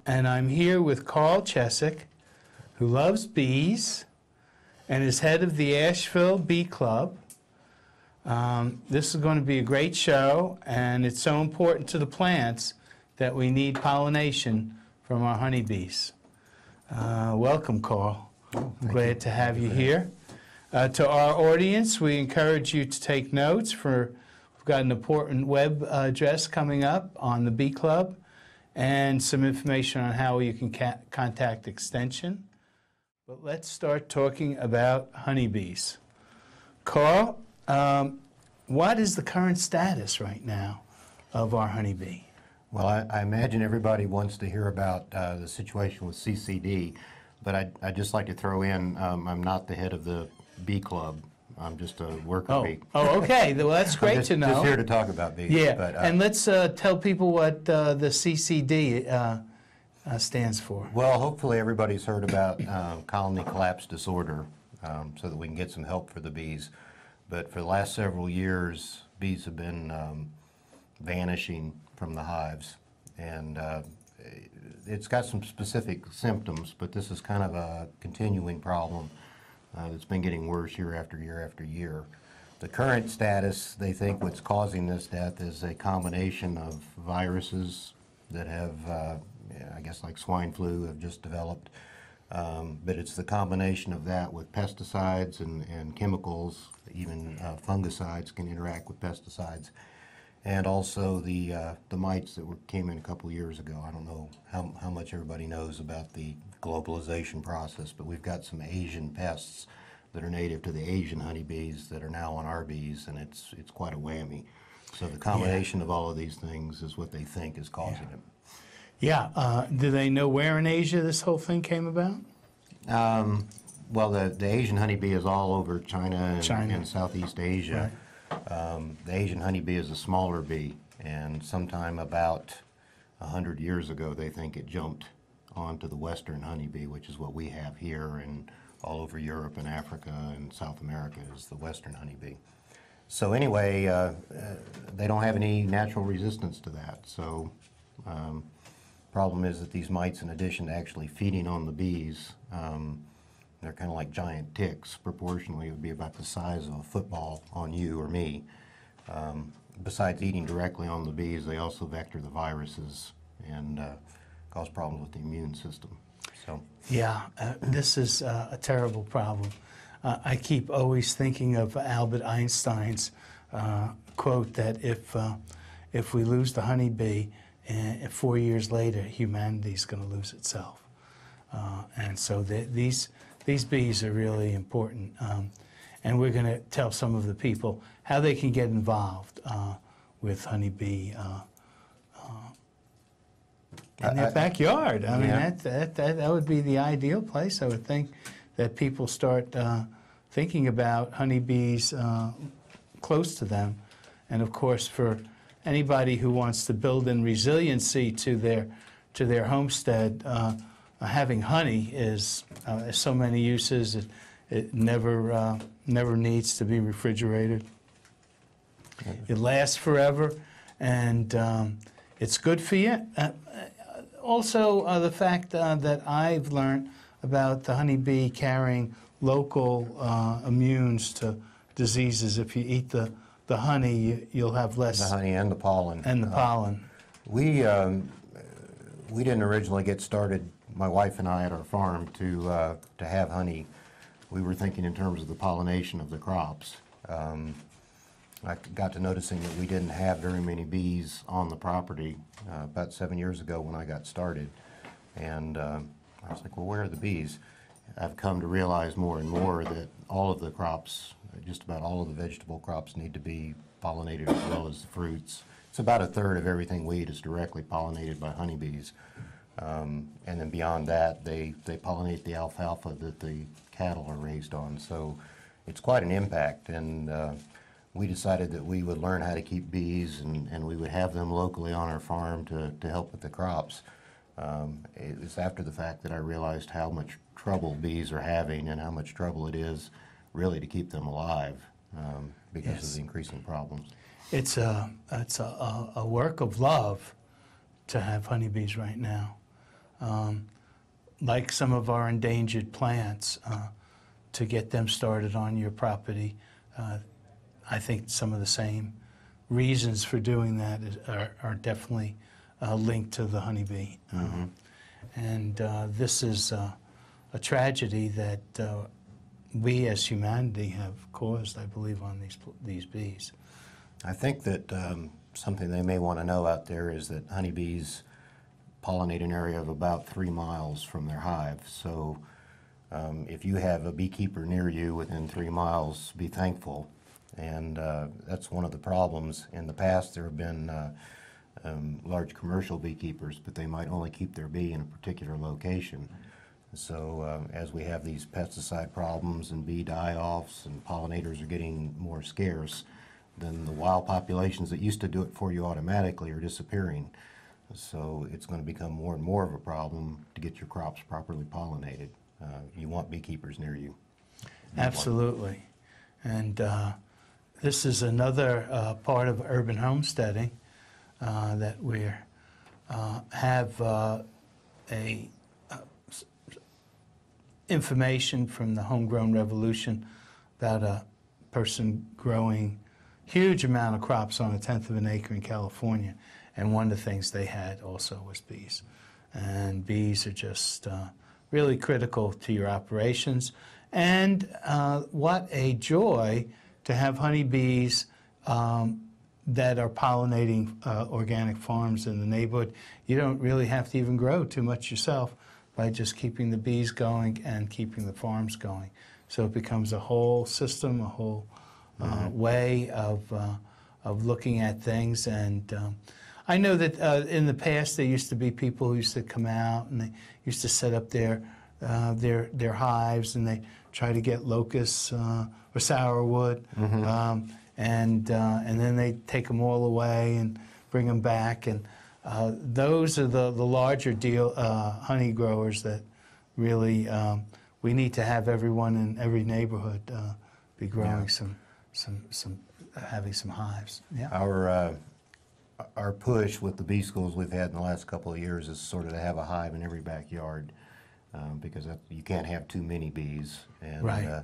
and I'm here with Carl Chesick, who loves bees and is head of the Asheville Bee Club. This is going to be a great show, and it's so important to the plants that we need pollination from our honeybees. Welcome, Carl. I'm glad to have you here. To our audience, we encourage you to take notes. We've got an important web address coming up on the Bee Club and some information on how you can contact Extension. But let's start talking about honeybees. Carl, what is the current status right now of our honeybee? Well, I imagine everybody wants to hear about the situation with CCD, but I'd just like to throw in, I'm not the head of the Bee Club. I'm just a worker bee. Oh, okay. Well, that's great to know. Just here to talk about bees. Yeah, but, and let's tell people what the CCD stands for. Well, hopefully everybody's heard about colony collapse disorder, so that we can get some help for the bees. But for the last several years, bees have been vanishing from the hives, and it's got some specific symptoms, but this is kind of a continuing problem that's been getting worse year after year after year. The current status, they think what's causing this death is a combination of viruses that have, I guess like swine flu, have just developed. But it's the combination of that with pesticides and chemicals, even fungicides can interact with pesticides. And also the mites that came in a couple years ago. I don't know how much everybody knows about the globalization process, but we've got some Asian pests that are native to the Asian honeybees that are now on our bees, and it's quite a whammy. So the combination of all of these things is what they think is causing it. Yeah. Do they know where in Asia this whole thing came about? Well, the Asian honeybee is all over China and Southeast Asia. Right. The Asian honeybee is a smaller bee, and sometime about 100 years ago, they think it jumped onto the Western honeybee, which is what we have here and all over Europe and Africa and South America is the Western honeybee. So anyway, they don't have any natural resistance to that. So problem is that these mites, in addition to actually feeding on the bees, they're kind of like giant ticks. Proportionally, it would be about the size of a football on you or me. Besides eating directly on the bees, they also vector the viruses and cause problems with the immune system. So yeah, this is a terrible problem. I keep always thinking of Albert Einstein's quote that if we lose the honeybee, 4 years later, humanity's going to lose itself. And so these bees are really important. And we're going to tell some of the people how they can get involved with honeybee in their backyard. I mean, that would be the ideal place, I would think, that people start thinking about honeybees close to them. And of course, for anybody who wants to build in resiliency to their homestead, having honey is so many uses. It never needs to be refrigerated. It lasts forever, and it's good for you. Also, the fact that I've learned about the honeybee carrying local immunes to diseases. If you eat the honey, you'll have less. The honey and the pollen. And the pollen. We didn't originally get started, my wife and I, at our farm to have honey. We were thinking in terms of the pollination of the crops. I got to noticing that we didn't have very many bees on the property about 7 years ago when I got started. And I was like, well, where are the bees? I've come to realize more and more that all of the crops, just about all of the vegetable crops, need to be pollinated as well as the fruits. It's about a third of everything we eat is directly pollinated by honeybees. And then beyond that, they pollinate the alfalfa that the cattle are raised on. So it's quite an impact. And we decided that we would learn how to keep bees, and we would have them locally on our farm to help with the crops. It was after the fact that I realized how much trouble bees are having and how much trouble it is really to keep them alive because of the increasing problems. It's a work of love to have honeybees right now. like some of our endangered plants, to get them started on your property. I think some of the same reasons for doing that are definitely linked to the honeybee. And this is a tragedy that we as humanity have caused, I believe, on these bees. I think that something they may want to know out there is that honeybees pollinate an area of about 3 miles from their hive. So if you have a beekeeper near you within 3 miles, be thankful. And that's one of the problems. In the past, there have been large commercial beekeepers, but they might only keep their bee in a particular location. So as we have these pesticide problems and bee die-offs and pollinators are getting more scarce, then the wild populations that used to do it for you automatically are disappearing. So it's going to become more and more of a problem to get your crops properly pollinated. You want beekeepers near you. Absolutely. And this is another part of urban homesteading that we have information from the Homegrown Revolution about a person growing huge amount of crops on 1/10 of an acre in California. And one of the things they had also was bees. And bees are just really critical to your operations. And what a joy to have honeybees that are pollinating organic farms in the neighborhood. You don't really have to even grow too much yourself by just keeping the bees going and keeping the farms going. So it becomes a whole system, a whole way of looking at things. And I know that in the past there used to be people who used to come out and they used to set up their hives, and they try to get locusts or sourwood, and then they take them all away and bring them back. And those are the larger deal honey growers that really we need to have everyone in every neighborhood be growing having some hives. Yeah. Our push with the bee schools we've had in the last couple of years is sort of to have a hive in every backyard, because you can't have too many bees. And right.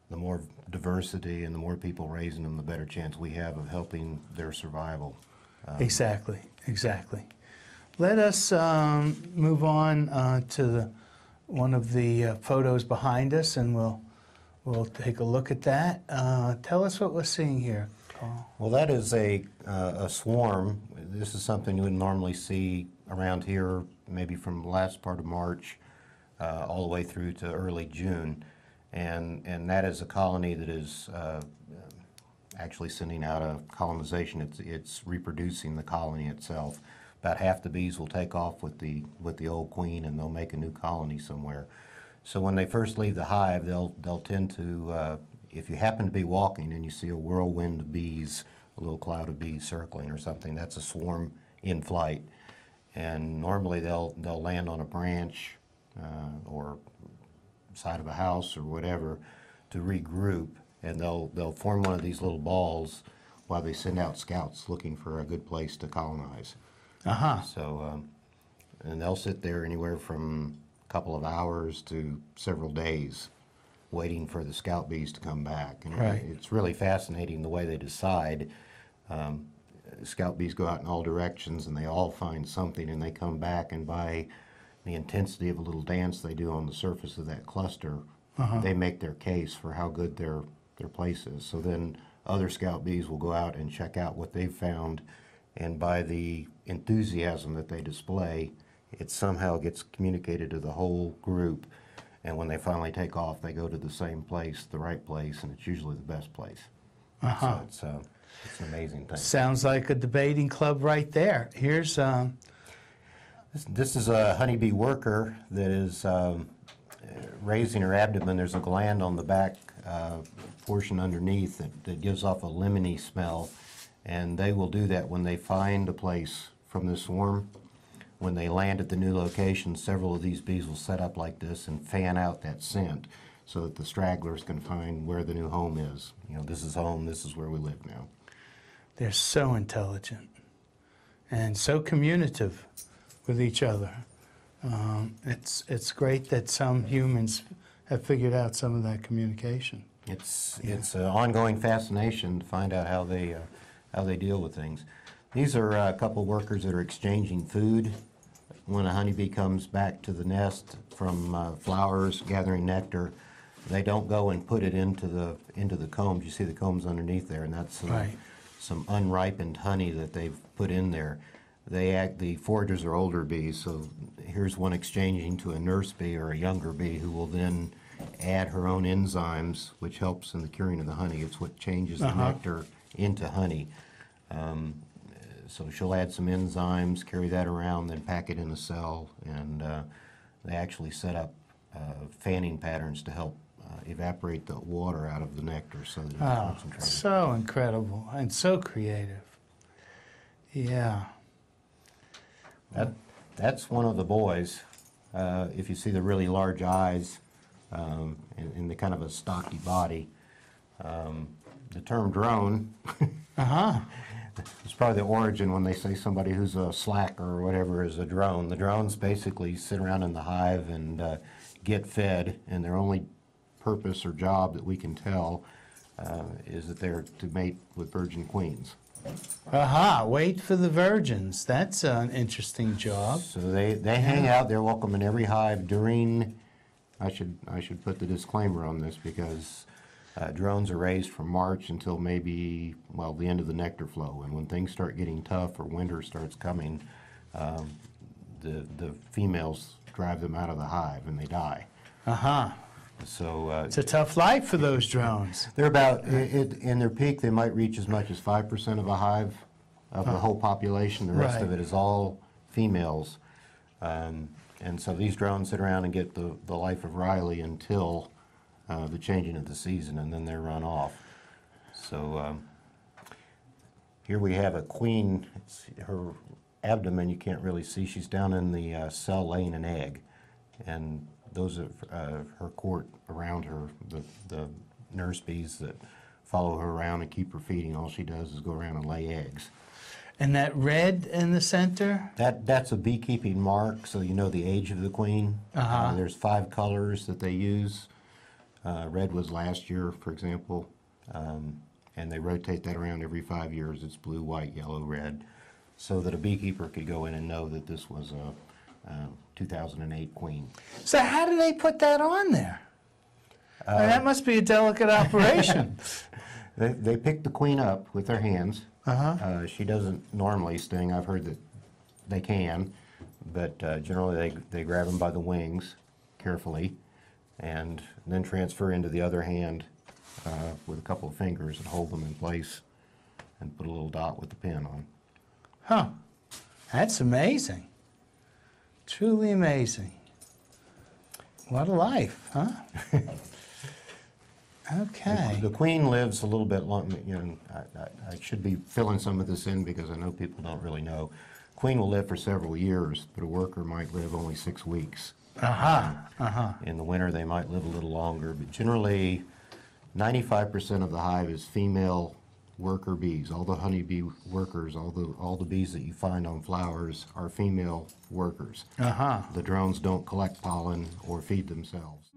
The more diversity and the more people raising them, the better chance we have of helping their survival. Exactly. Let us move on to one of the photos behind us, and we'll take a look at that. Tell us what we're seeing here, Carl. Well, that is a swarm. This is something you would normally see around here, maybe from the last part of March all the way through to early June. And that is a colony that is actually sending out a colonization. It's reproducing the colony itself. About half the bees will take off with the old queen, and they'll make a new colony somewhere. So when they first leave the hive, they'll tend to, if you happen to be walking and you see a whirlwind of bees, a little cloud of bees circling or something, that's a swarm in flight. And normally they'll land on a branch or side of a house or whatever to regroup, and they'll form one of these little balls while they send out scouts looking for a good place to colonize. So, and they'll sit there anywhere from a couple of hours to several days waiting for the scout bees to come back. And right. It's really fascinating the way they decide. Scout bees go out in all directions and they all find something, and they come back, and by the intensity of a little dance they do on the surface of that cluster, they make their case for how good their place is. So then other scout bees will go out and check out what they've found, and by the enthusiasm that they display, it somehow gets communicated to the whole group, and when they finally take off, they go to the same place, the right place, and it's usually the best place. So it's an amazing thing. Sounds like a debating club right there. Here's This is a honeybee worker that is raising her abdomen. There's a gland on the back portion underneath that gives off a lemony smell, and they will do that when they find a place from this swarm. When they land at the new location, several of these bees will set up like this and fan out that scent so that the stragglers can find where the new home is. You know, this is home, this is where we live now. They're so intelligent and so communicative with each other. It's great that some humans have figured out some of that communication. It's an ongoing fascination to find out how they deal with things. These are a couple workers that are exchanging food. When a honeybee comes back to the nest from flowers, gathering nectar, they don't go and put it into the combs. You see the combs underneath there, and that's Right. some unripened honey that they've put in there. The foragers are older bees, so here's one exchanging to a nurse bee or a younger bee who will then add her own enzymes, which helps in the curing of the honey. It's what changes the nectar into honey. So she'll add some enzymes, carry that around, then pack it in a cell, and they actually set up fanning patterns to help evaporate the water out of the nectar so that it's concentrated. So incredible and so creative. Yeah. That's one of the boys. If you see the really large eyes and the kind of a stocky body, the term drone is probably the origin when they say somebody who's a slacker or whatever is a drone. The drones basically sit around in the hive and get fed, and their only purpose or job that we can tell is that they're to mate with virgin queens. Wait for the virgins. That's an interesting job. So they hang out. They're welcome in every hive during. I should put the disclaimer on this because drones are raised from March until maybe the end of the nectar flow, and when things start getting tough or winter starts coming, the females drive them out of the hive and they die. So It's a tough life for those drones. they're about, in their peak, they might reach as much as 5% of a hive of the whole population. The rest of Right. it is all females. And so these drones sit around and get the life of Riley until the changing of the season, and then they run off. So here we have a queen. Her abdomen you can't really see. She's down in the cell laying an egg. And those are her court around her, the nurse bees that follow her around and keep her feeding. All she does is go around and lay eggs. And that red in the center? That's a beekeeping mark, so you know the age of the queen. There's 5 colors that they use. Red was last year, for example, and they rotate that around every 5 years. It's blue, white, yellow, red, so that a beekeeper could go in and know that this was a 2008 queen. So how do they put that on there? That must be a delicate operation. They pick the queen up with their hands. She doesn't normally sting. I've heard that they can, but generally they grab them by the wings carefully and then transfer into the other hand with a couple of fingers and hold them in place and put a little dot with the pin on. That's amazing. Truly amazing. What a life, huh? Okay. The queen lives a little bit long. I should be filling some of this in because I know people don't really know. Queen will live for several years, but a worker might live only 6 weeks. In the winter, they might live a little longer, but generally, 95% of the hive is female worker bees. All the honeybee workers, all the bees that you find on flowers are female workers. The drones don't collect pollen or feed themselves.